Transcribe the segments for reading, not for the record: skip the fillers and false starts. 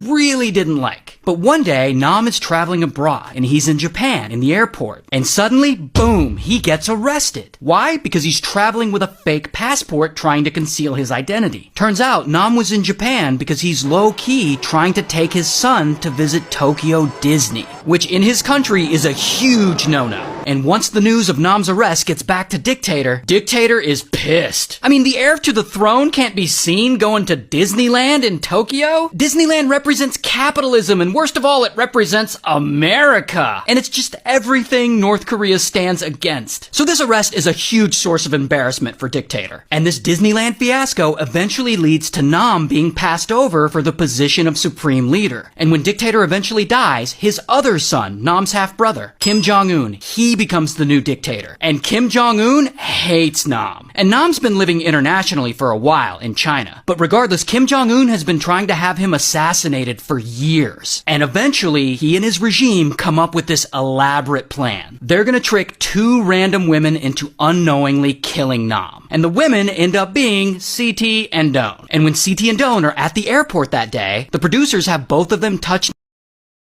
really didn't like. But one day, Nam is traveling abroad, and he's in Japan, in the airport. And suddenly, boom, he gets arrested. Why? Because he's traveling with a fake passport trying to conceal his identity. Turns out, Nam was in Japan because he's low-key trying to take his son to visit Tokyo Disney, which in his country is a huge no-no. And once the news of Nam's arrest gets back to Dictator, Dictator is pissed. I mean, the heir to the throne can't be seen going to Disneyland in Tokyo? Disneyland represents capitalism, and worst of all, it represents America. And it's just everything North Korea stands against. So this arrest is a huge source of embarrassment for Dictator. And this Disneyland fiasco eventually leads to Nam being passed over for the position of supreme leader. And when Dictator eventually dies, his other son, Nam's half-brother, Kim Jong-un, he becomes the new dictator. And Kim Jong-un hates Nam. And Nam's been living internationally for a while in China. But regardless, Kim Jong-un has been trying to have him assassinated for years. And eventually, he and his regime come up with this elaborate plan. They're gonna trick two random women into unknowingly killing Nam. And the women end up being CT and Doan. And when CT and Doan are at the airport that day, the producers have both of them touch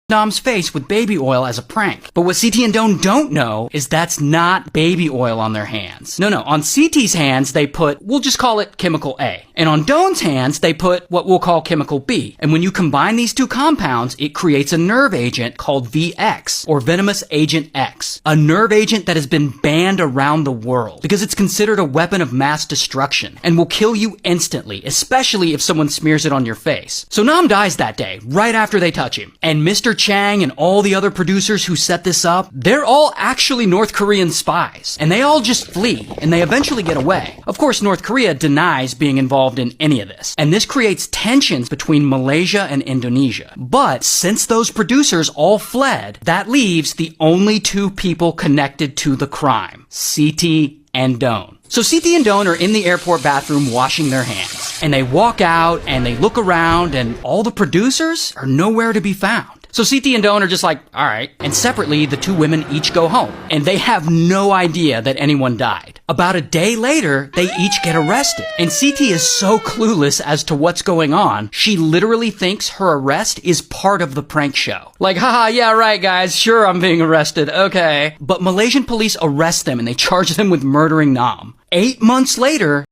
Nam's face with baby oil as a prank. But what CT and Doan don't know is that's not baby oil on their hands. No, on CT's hands they put, we'll just call it chemical A. And on Doan's hands they put what we'll call chemical B. And when you combine these two compounds, it creates a nerve agent called VX, or Venomous Agent X. A nerve agent that has been banned around the world because it's considered a weapon of mass destruction and will kill you instantly, especially if someone smears it on your face. So Nam dies that day, right after they touch him. And Mr. Chang and all the other producers who set this up, they're all actually North Korean spies. And they all just flee, and they eventually get away. Of course, North Korea denies being involved in any of this. And this creates tensions between Malaysia and Indonesia. But since those producers all fled, that leaves the only two people connected to the crime, CT and Doan. So CT and Doan are in the airport bathroom washing their hands. And they walk out and they look around and all the producers are nowhere to be found. So CT and Doan are just like, alright. And separately, the two women each go home. And they have no idea that anyone died. About a day later, they each get arrested. And CT is so clueless as to what's going on, she literally thinks her arrest is part of the prank show. Like, haha, yeah, right guys, sure I'm being arrested, okay. But Malaysian police arrest them and they charge them with murdering Nam. 8 months later,